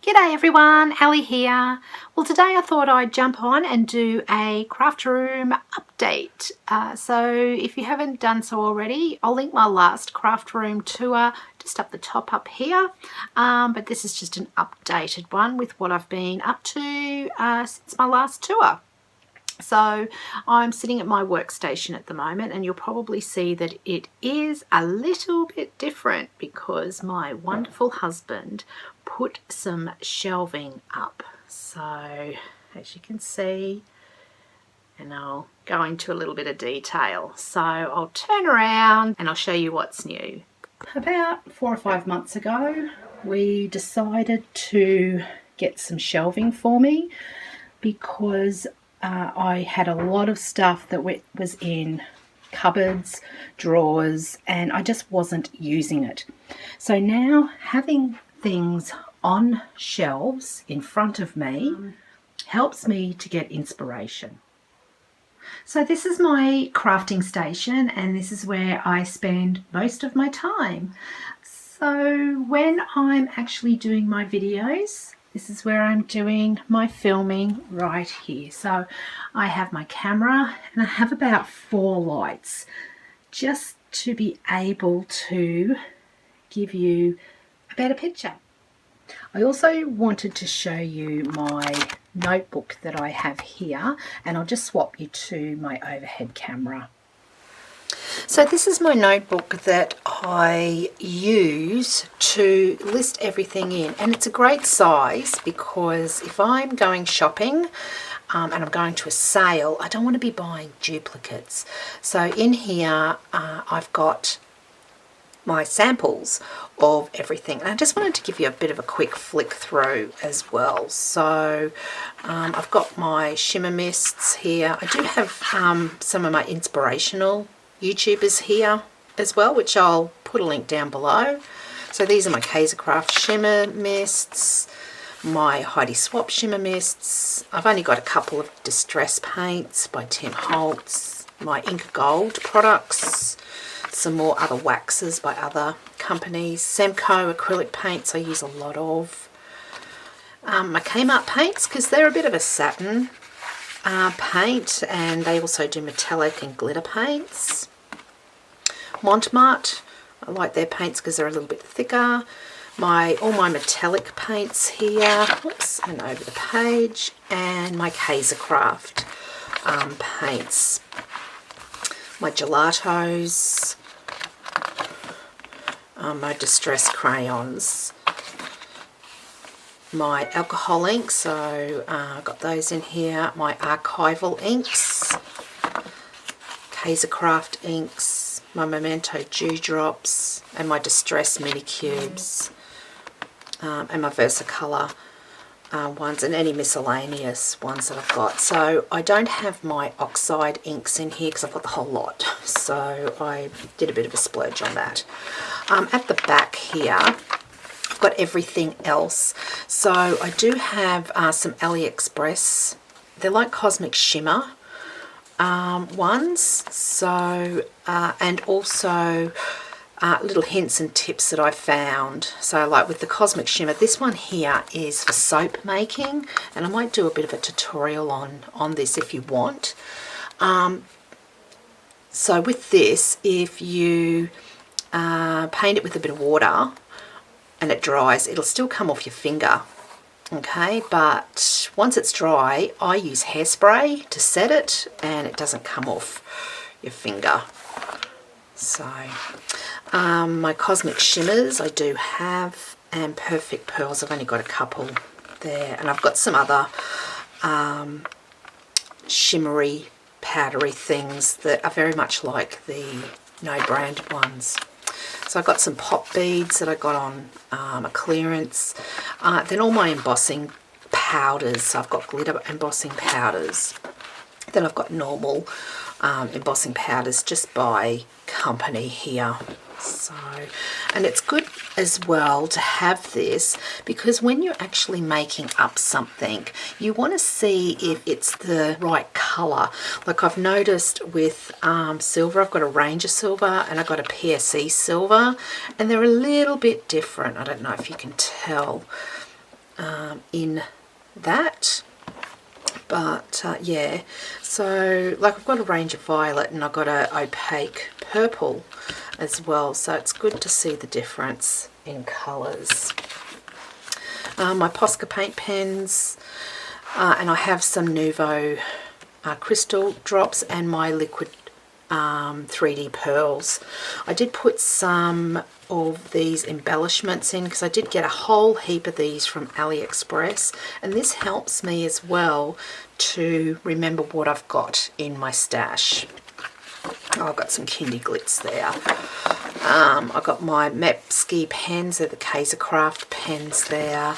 G'day everyone, Ali here. Well, today I thought I'd jump on and do a craft room update. So if you haven't done so already, I'll link my last craft room tour just up the top up here. But this is just an updated one with what I've been up to since my last tour. So I'm sitting at my workstation at the moment, and you'll probably see that it is a little bit different because my wonderful husband put some shelving up. So as you can see, and I'll go into a little bit of detail. So I'll turn around and I'll show you what's new. About 4 or 5 months ago, we decided to get some shelving for me because I had a lot of stuff that was in cupboards, drawers, and I just wasn't using it. So now having things on shelves in front of me helps me to get inspiration. So this is my crafting station, and this is where I spend most of my time. So when I'm actually doing my videos, this is where I'm doing my filming right here. So I have my camera and I have about 4 lights just to be able to give you a better picture. I also wanted to show you my notebook that I have here, and I'll just swap you to my overhead camera. So this is my notebook that I use to list everything in, and it's a great size because if I'm going shopping and I'm going to a sale, I don't want to be buying duplicates. So in here I've got my samples of everything, and I just wanted to give you a bit of a quick flick through as well. So I've got my shimmer mists here. I do have some of my inspirational YouTubers here as well, which I'll put a link down below. So these are my Craft shimmer mists, my Heidi Swap shimmer mists. I've only got a couple of distress paints by Timholtz, my Ink Gold products, some more other waxes by other companies, Semco acrylic paints I use a lot of, my Kmart paints because they're a bit of a satin paint, and they also do metallic and glitter paints. Montmart, I like their paints because they're a little bit thicker. All my metallic paints here, whoops, and over the page, and my Craft paints, my gelatos, my distress crayons, my alcohol inks, so I've got those in here, my archival inks, Craft inks, my Memento dewdrops, and my distress mini cubes, and my Versacolour ones, and any miscellaneous ones that I've got. So I don't have my oxide inks in here because I've got the whole lot, so I did a bit of a splurge on that. At the back here I've got everything else. So I do have some AliExpress, they're like cosmic shimmer ones, so and also little hints and tips that I found. So like with the cosmic shimmer, this one here is for soap making, and I might do a bit of a tutorial on this if you want. So with this, if you paint it with a bit of water and it dries, it'll still come off your finger, okay, but once it's dry I use hairspray to set it and it doesn't come off your finger. So my cosmic shimmers I do have, and perfect pearls, I've only got a couple there, and I've got some other shimmery powdery things that are very much like the no brand ones. So I've got some pop beads that I got on a clearance, then all my embossing powders, so I've got glitter embossing powders, then I've got normal embossing powders just by company here. So, and it's good as well to have this because when you're actually making up something, you want to see if it's the right colour. Like I've noticed with silver, I've got a Ranger silver and I've got a PSE silver, and they're a little bit different. I don't know if you can tell. in that. But yeah, so like I've got a range of violet and I've got a opaque purple as well, so it's good to see the difference in colours. My Posca paint pens, and I have some Nuvo crystal drops and my liquid 3D pearls. I did put some of these embellishments in because I did get a whole heap of these from AliExpress, and this helps me as well to remember what I've got in my stash. Oh, I've got some Kindy Glitz there. I've got my Mepski pens, they're the Kaisercraft pens there,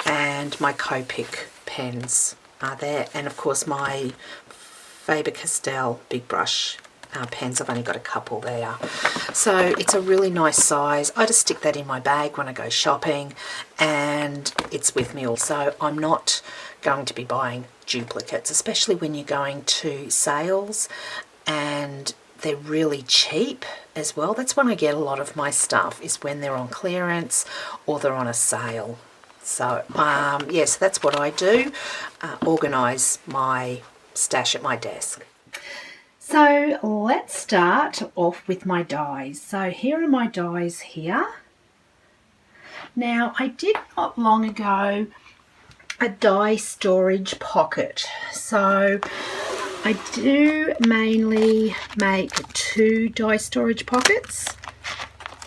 and my Copic pens are there, and of course my Faber-Castell big brush pens. I've only got a couple there, so it's a really nice size. I just stick that in my bag when I go shopping, and it's with me also. I'm not going to be buying duplicates, especially when you're going to sales and they're really cheap as well. That's when I get a lot of my stuff, is when they're on clearance or they're on a sale. So yes, that's what I do, organise my stash at my desk. So let's start off with my dies. So here are my dies here. Now I did not long ago a die storage pocket. So I do mainly make 2 die storage pockets.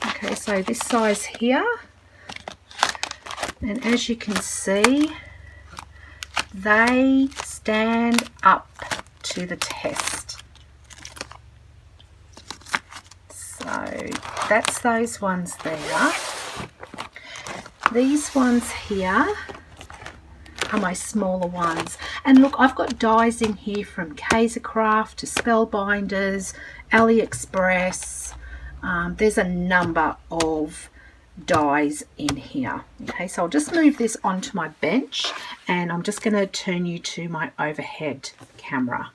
Okay, so this size here. And as you can see, they stand up to the test. So that's those ones there. These ones here are my smaller ones, and look, I've got dies in here from Kaisercraft to Spellbinders, AliExpress. There's a number of dies in here. Okay, so I'll just move this onto my bench, and I'm just going to turn you to my overhead camera.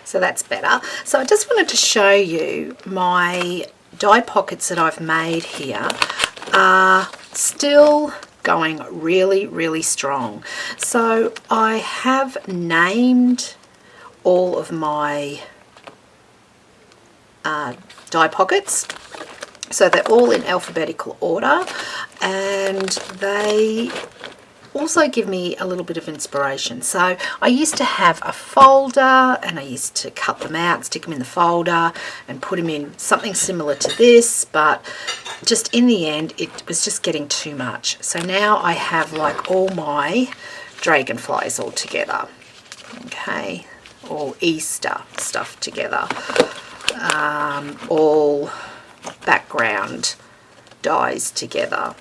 So that's better. So I just wanted to show you my die pockets that I've made here are still going really strong. So I have named all of my die pockets, so they're all in alphabetical order, and they also give me a little bit of inspiration. So I used to have a folder, and I used to cut them out, stick them in the folder and put them in something similar to this, but just in the end it was just getting too much. So now I have like all my dragonflies all together, okay, all Easter stuff together, all background dies together,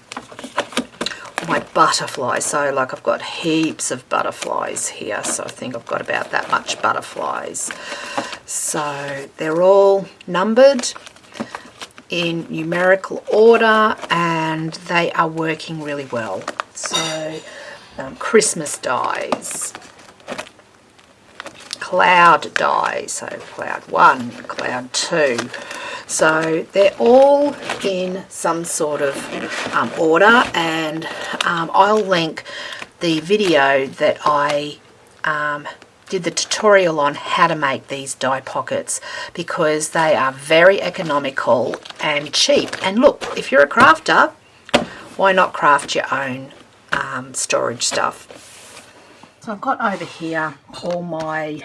my butterflies. So like I've got heaps of butterflies here, so I think I've got about that much butterflies. So they're all numbered in numerical order, and they are working really well. So Christmas dies, cloud dies, so cloud 1, cloud 2. So they're all in some sort of order, and I'll link the video that I did the tutorial on how to make these die pockets, because they are very economical and cheap. And look, if you're a crafter, why not craft your own storage stuff? So I've got over here all my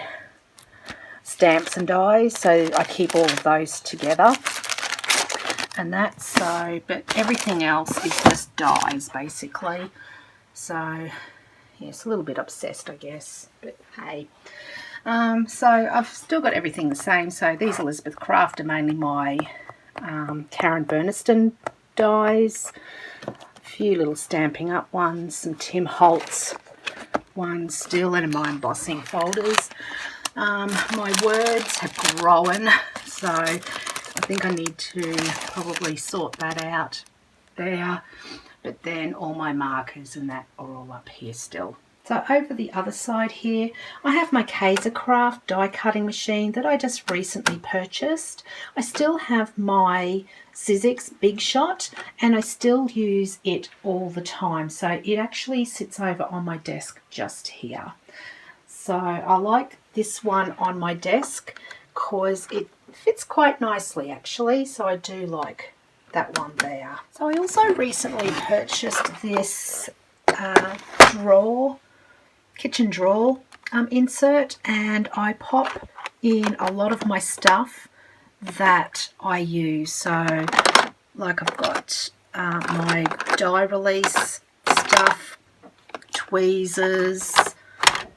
stamps and dies, so I keep all of those together, and that's so, but everything else is just dies basically. So yes, a little bit obsessed I guess, but hey. So I've still got everything the same. So these Elizabeth Craft are mainly my Karen Burniston dies, a few little Stampin' Up ones, some Timholtz ones still, and my embossing folders. My words have grown, so I think I need to probably sort that out there. But then all my markers and that are all up here still. So over the other side here, I have my Craft die cutting machine that I just recently purchased. I still have my Sizzix Big Shot and I still use it all the time. So it actually sits over on my desk just here. So I like this one on my desk because it fits quite nicely actually. So I do like that one there. So I also recently purchased this kitchen drawer insert, and I pop in a lot of my stuff that I use. So like I've got my die release stuff, tweezers,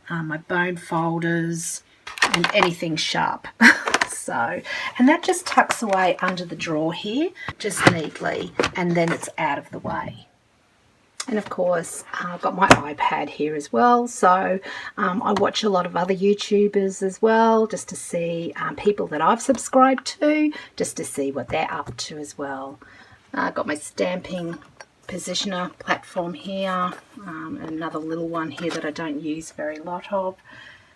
my bone folders, and anything sharp. So, and that just tucks away under the drawer here just neatly, and then it's out of the way. And of course, I've got my iPad here as well. So I watch a lot of other YouTubers as well, just to see people that I've subscribed to, just to see what they're up to as well. I've got my stamping positioner platform here, another little one here that I don't use very lot of,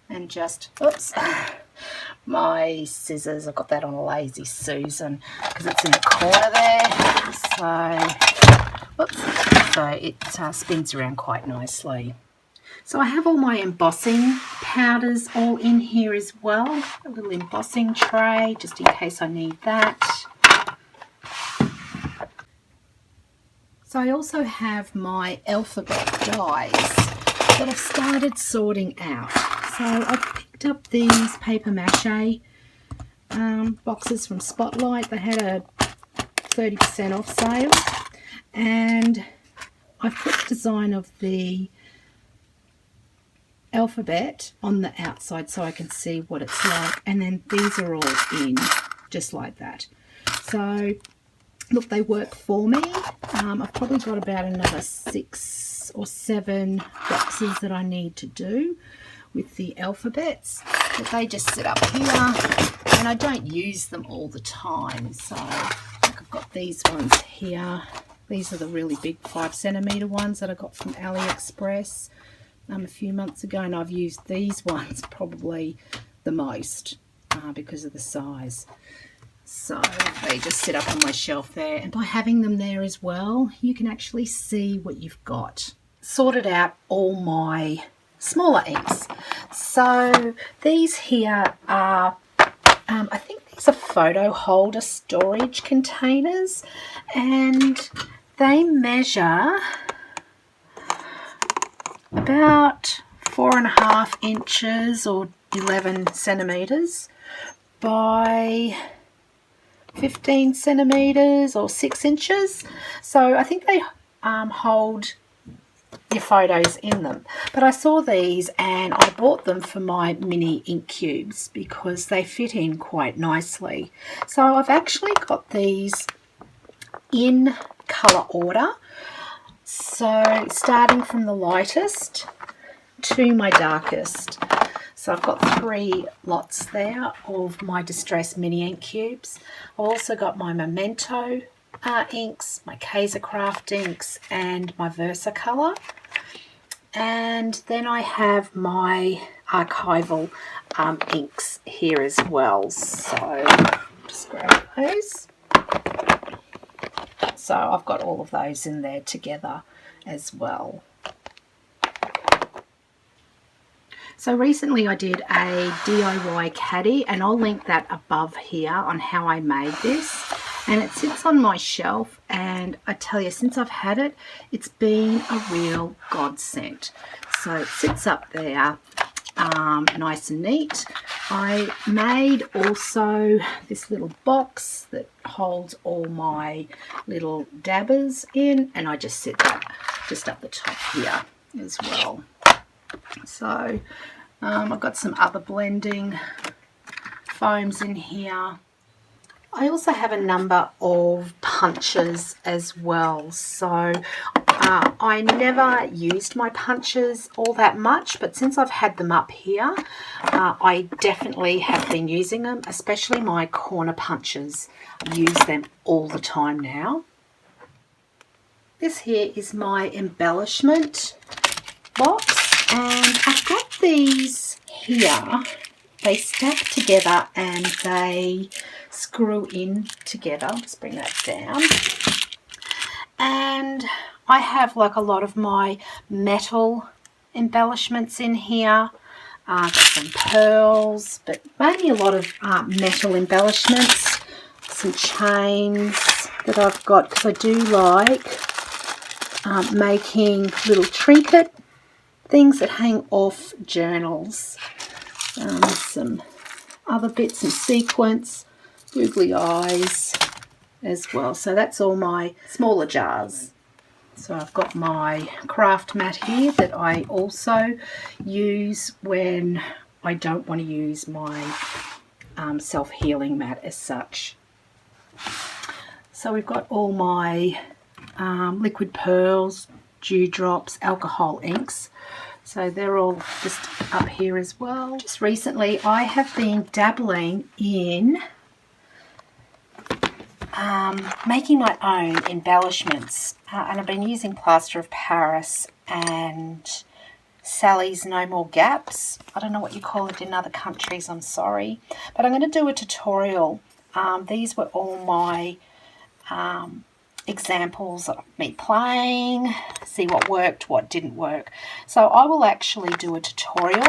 and just, oops, my scissors. I've got that on a Lazy Susan because it's in the corner there. So it spins around quite nicely. So I have all my embossing powders all in here as well. A little embossing tray just in case I need that. So I also have my alphabet dies that I've started sorting out. So I picked up these paper mache boxes from Spotlight. They had a 30% off sale, and I've put the design of the alphabet on the outside so I can see what it's like, and then these are all in just like that. So look, they work for me. I've probably got about another 6 or 7 boxes that I need to do with the alphabets, but they just sit up here and I don't use them all the time. So like I've got these ones here. These are the really big 5 centimeter ones that I got from AliExpress a few months ago, and I've used these ones probably the most because of the size. So they just sit up on my shelf there, and by having them there as well, you can actually see what you've got. Sorted out all my smaller inks. So these here are, I think these are photo holder storage containers, and they measure about 4.5 inches or 11 centimeters by 15 centimeters or 6 inches. So I think they hold your photos in them. But I saw these and I bought them for my mini ink cubes because they fit in quite nicely. So I've actually got these in colour order. So starting from the lightest to my darkest. So I've got 3 lots there of my Distress mini ink cubes. I've also got my Memento inks, my Craft inks, and my Versacolor. And then I have my archival inks here as well. So just grab those. So I've got all of those in there together as well. So recently I did a DIY caddy, and I'll link that above here on how I made this. And it sits on my shelf, and I tell you, since I've had it, it's been a real godsend. So it sits up there nice and neat. I made also this little box that holds all my little dabbers in, and I just sit that just up the top here as well. So I've got some other blending foams in here. I also have a number of punches as well. So I never used my punches all that much, but since I've had them up here, I definitely have been using them, especially my corner punches. I use them all the time now. This here is my embellishment box. And I've got these here. They stack together and they screw in together. I'll just bring that down. And I have like a lot of my metal embellishments in here. Got some pearls, but mainly a lot of metal embellishments. Some chains that I've got because I do like making little trinket things that hang off journals. Some other bits and sequins, googly eyes as well. So that's all my smaller jars. So I've got my craft mat here that I also use when I don't want to use my self-healing mat as such. So we've got all my liquid pearls, dewdrops, alcohol inks. So they're all just up here as well. Just recently I have been dabbling in making my own embellishments, and I've been using plaster of Paris and Sally's No More Gaps. I don't know what you call it in other countries, I'm sorry, but I'm going to do a tutorial. These were all my examples of me playing, see what worked, what didn't work. So I will actually do a tutorial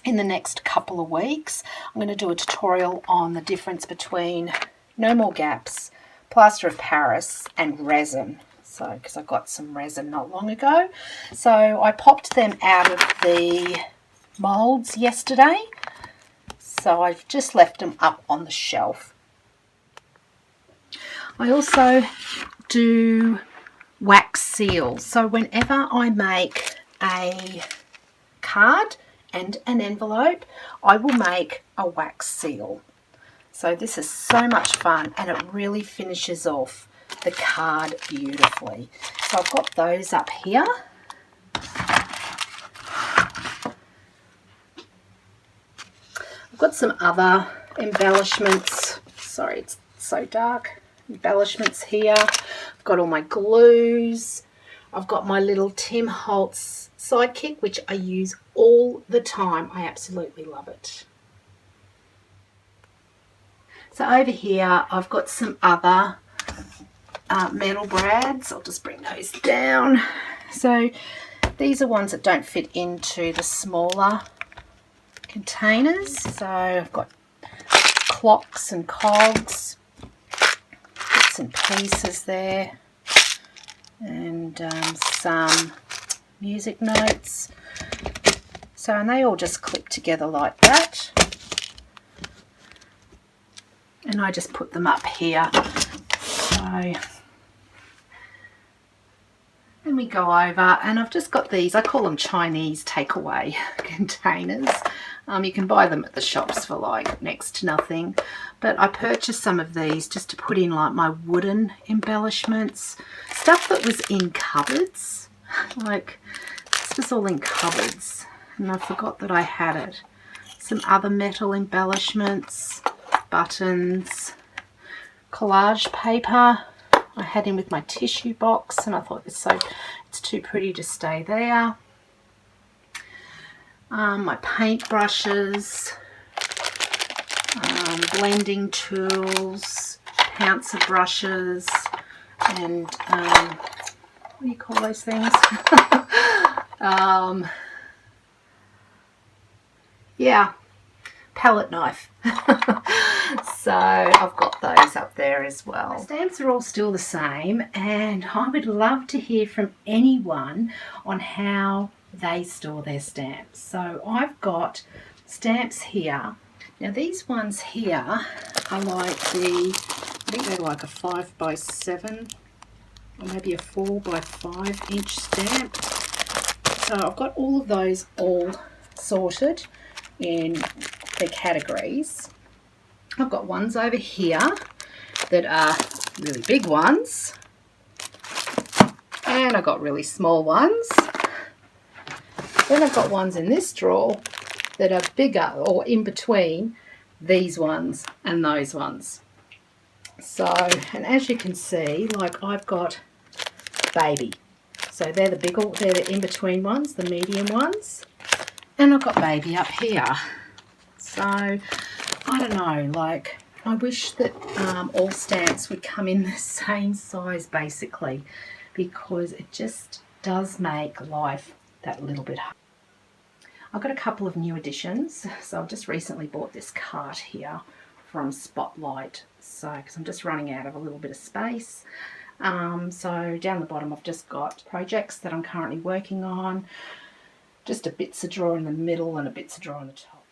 in the next couple of weeks. I'm going to do a tutorial on the difference between No More Gaps, plaster of Paris and resin. So because I got some resin not long ago, so I popped them out of the molds yesterday, so I've just left them up on the shelf. I also do wax seals. So whenever I make a card and an envelope, I will make a wax seal. So this is so much fun and it really finishes off the card beautifully. So I've got those up here. I've got some other embellishments. Sorry, it's so dark. Embellishments here. I've got all my glues. I've got my little Timholtz sidekick, which I use all the time. I absolutely love it. So over here I've got some other metal brads. I'll just bring those down. So these are ones that don't fit into the smaller containers. So I've got clocks and cogs, bits and pieces there, and some music notes. So, and they all just clip together like that. And I just put them up here. So, and we go over, and I've just got these, I call them Chinese takeaway containers. You can buy them at the shops for like next to nothing, but I purchased some of these just to put in like my wooden embellishments, stuff that was in cupboards. Like this was all in cupboards and I forgot that I had it. Some other metal embellishments, buttons, collage paper I had in with my tissue box, and I thought it's too pretty to stay there. My paint brushes, blending tools, pouncer brushes, and what do you call those things? Yeah, palette knife. So I've got those up there as well. My stamps are all still the same, and I would love to hear from anyone on how they store their stamps. So I've got stamps here. Now these ones here are like I think they're like a 5x7 or maybe a 4x5 inch stamp. So I've got all of those all sorted in their categories. I've got ones over here that are really big ones, and I've got really small ones. Then I've got ones in this drawer that are bigger or in between these ones and those ones. So, and as you can see, like I've got baby. So they're the in-between ones, the medium ones. And I've got baby up here. So, I don't know, like, I wish that all stamps would come in the same size, basically, because it just does make life that little bit hard. I've got a couple of new additions. So I've just recently bought this cart here from Spotlight. So, because I'm just running out of a little bit of space. So down the bottom I've just got projects that I'm currently working on. Just a bits of drawer in the middle and a bits of drawer on the top.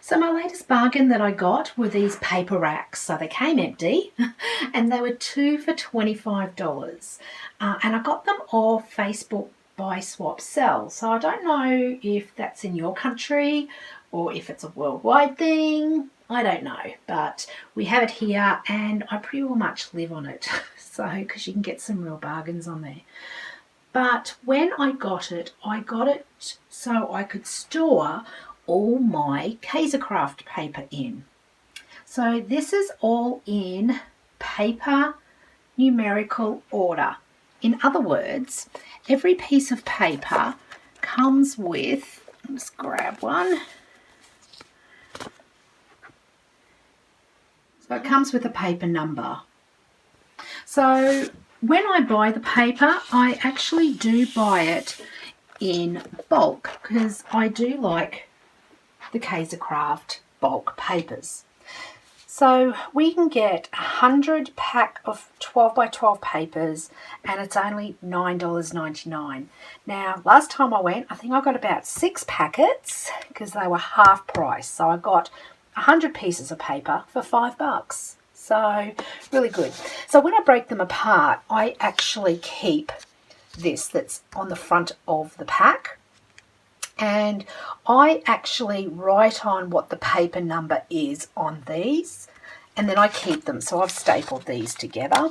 So my latest bargain that I got were these paper racks. So they came empty and they were 2 for $25. And I got them off Facebook Buy Swap Sell. So I don't know if that's in your country or if it's a worldwide thing. I don't know, but we have it here and I pretty well much live on it. So, because you can get some real bargains on there. But when I got it so I could store all my Kaisercraft paper in. So this is all in paper numerical order. In other words, every piece of paper comes with, let's grab one. So it comes with a paper number. So when I buy the paper, I actually do buy it in bulk because I do like the Kaisercraft bulk papers. So we can get 100 pack of 12 by 12 papers and it's only $9.99. Now, last time I went, I think I got about 6 packets because they were half price. So I got 100 pieces of paper for $5. So really good. So when I break them apart, I actually keep this that's on the front of the pack. And I actually write on what the paper number is on these. And then I keep them. So I've stapled these together.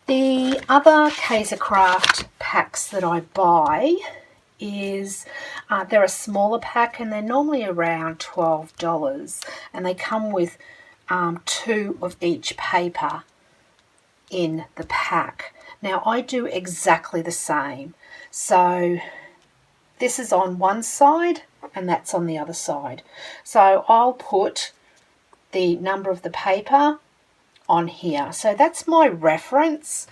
The other Kaisercraft packs that I buy is they're a smaller pack and they're normally around $12. And they come with 2 of each paper in the pack. Now I do exactly the same. So this is on one side and that's on the other side. So I'll put the number of the paper on here. So that's my reference.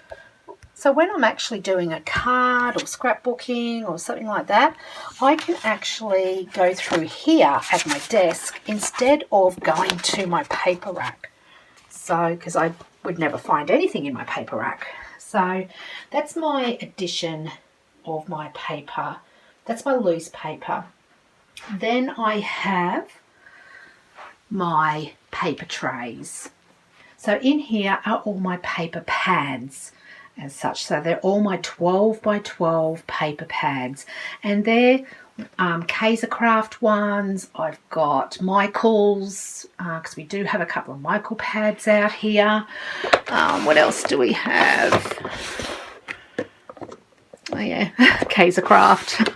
So when I'm actually doing a card or scrapbooking or something like that, I can actually go through here at my desk instead of going to my paper rack. So, because I would never find anything in my paper rack. So that's my addition of my paper. That's my loose paper. Then I have my paper trays. So in here are all my paper pads as such. So they're all my 12 by 12 paper pads. And they're Kaisercraft ones. I've got Michael's, because we do have a couple of Michael pads out here. What else do we have? Oh yeah, Kaisercraft.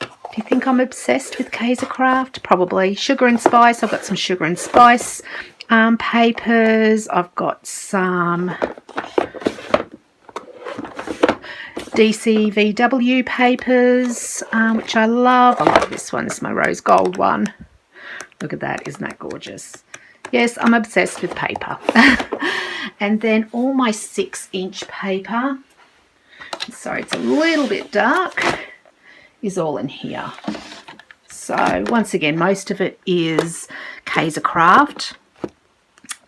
Do you think I'm obsessed with Kaisercraft? Probably. Sugar and Spice. I've got some Sugar and Spice papers. I've got some DCVW papers, which I love. I love this one. It's my rose gold one. Look at that. Isn't that gorgeous? Yes, I'm obsessed with paper. And then all my 6-inch paper. Sorry, it's a little bit dark. Is all in here. So once again, most of it is Kaisercraft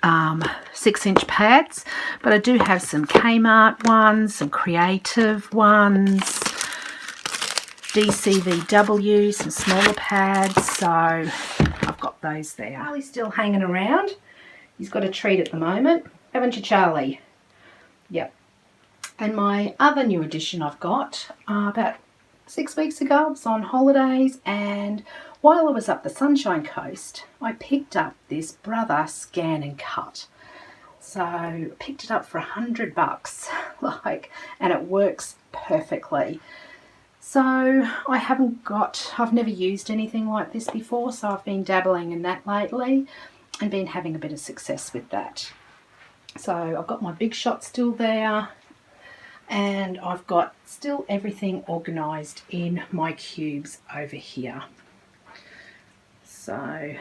6-inch pads, but I do have some Kmart ones, some creative ones, DCVW, some smaller pads, so I've got those there. Charlie's still hanging around. He's got a treat at the moment, haven't you, Charlie? Yep. And my other new addition I've got about 6 weeks ago, I was on holidays, and while I was up the Sunshine Coast, I picked up this Brother Scan and Cut. So I picked it up for $100, and it works perfectly. So I've never used anything like this before, so I've been dabbling in that lately and been having a bit of success with that. So I've got my Big Shot still there. And I've got still everything organised in my cubes over here. So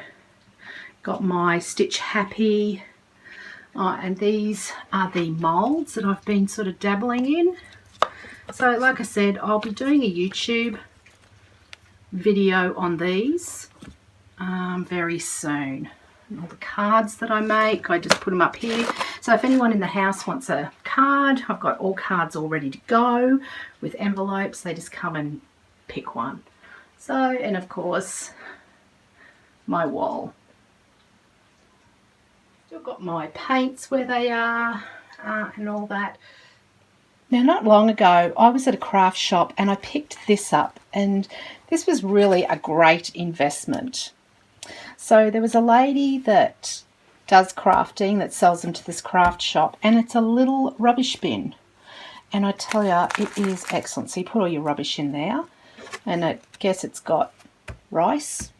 got my Stitch Happy, and these are the moulds that I've been sort of dabbling in. So like I said, I'll be doing a YouTube video on these very soon. And all the cards that I make, I just put them up here. So if anyone in the house wants a card, I've got all cards all ready to go with envelopes. They just come and pick one. So, and of course, my wall. Still got my paints where they are and all that. Now, not long ago, I was at a craft shop and I picked this up, and this was really a great investment. So there was a lady that does crafting that sells them to this craft shop, and it's a little rubbish bin. And I tell you, it is excellent. So you put all your rubbish in there, and I guess it's got rice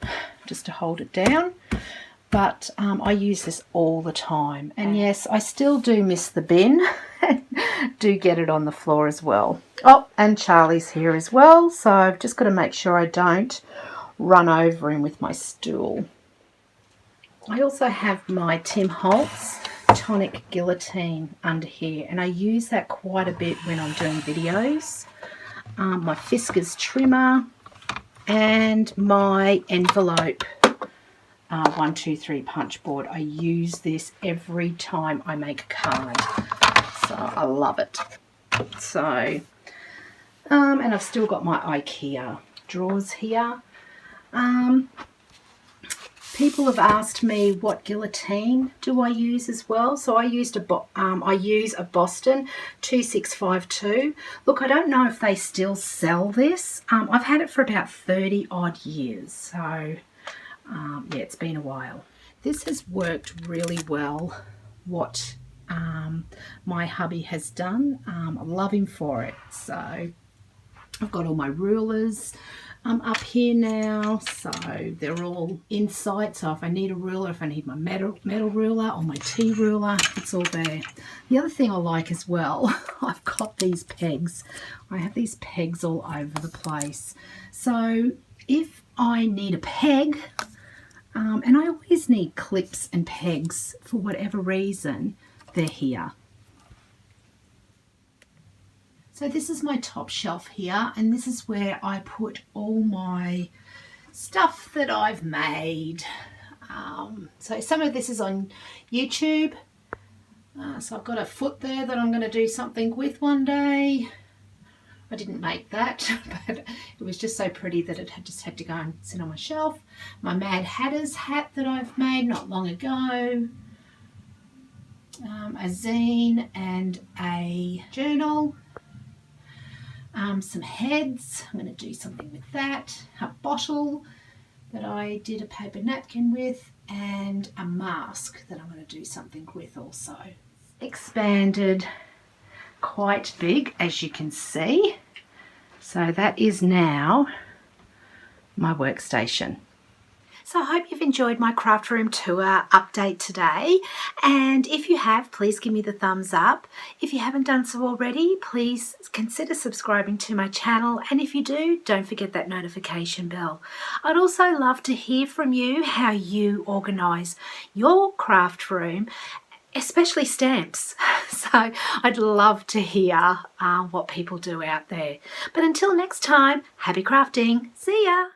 just to hold it down. But I use this all the time. And yes, I still do miss the bin. Do get it on the floor as well. Oh, and Charlie's here as well. So I've just got to make sure I don't run over him with my stool. I also have my Timholtz tonic guillotine under here. And I use that quite a bit when I'm doing videos. My Fiskars trimmer and my envelope 1, 2, 3 punch board. I use this every time I make a card, so I love it. So and I've still got my IKEA drawers here. People have asked me what guillotine do I use as well. So I use a Boston 2652. Look, I don't know if they still sell this. I've had it for about 30 odd years, so yeah, it's been a while. This has worked really well, what my hubby has done. I love him for it. So I've got all my rulers up here now, so they're all in sight. So if I need a ruler, if I need my metal ruler or my tea ruler, it's all there. The other thing I like as well, I've got these pegs. I have these pegs all over the place. So if I need a peg, and I always need clips and pegs for whatever reason, they're here. So this is my top shelf here, and this is where I put all my stuff that I've made. So some of this is on YouTube. So I've got a foot there that I'm going to do something with one day. I didn't make that, but it was just so pretty that it just had to go and sit on my shelf. My Mad Hatter's hat that I've made not long ago. A zine and a journal. Some heads, I'm going to do something with that. A bottle that I did a paper napkin with, and a mask that I'm going to do something with also. Expanded quite big, as you can see. So that is now my workstation. So I hope you've enjoyed my craft room tour update today, and if you have, please give me the thumbs up. If you haven't done so already, please consider subscribing to my channel, and if you do, don't forget that notification bell. I'd also love to hear from you how you organise your craft room, especially stamps. So I'd love to hear what people do out there. But until next time, happy crafting. See ya.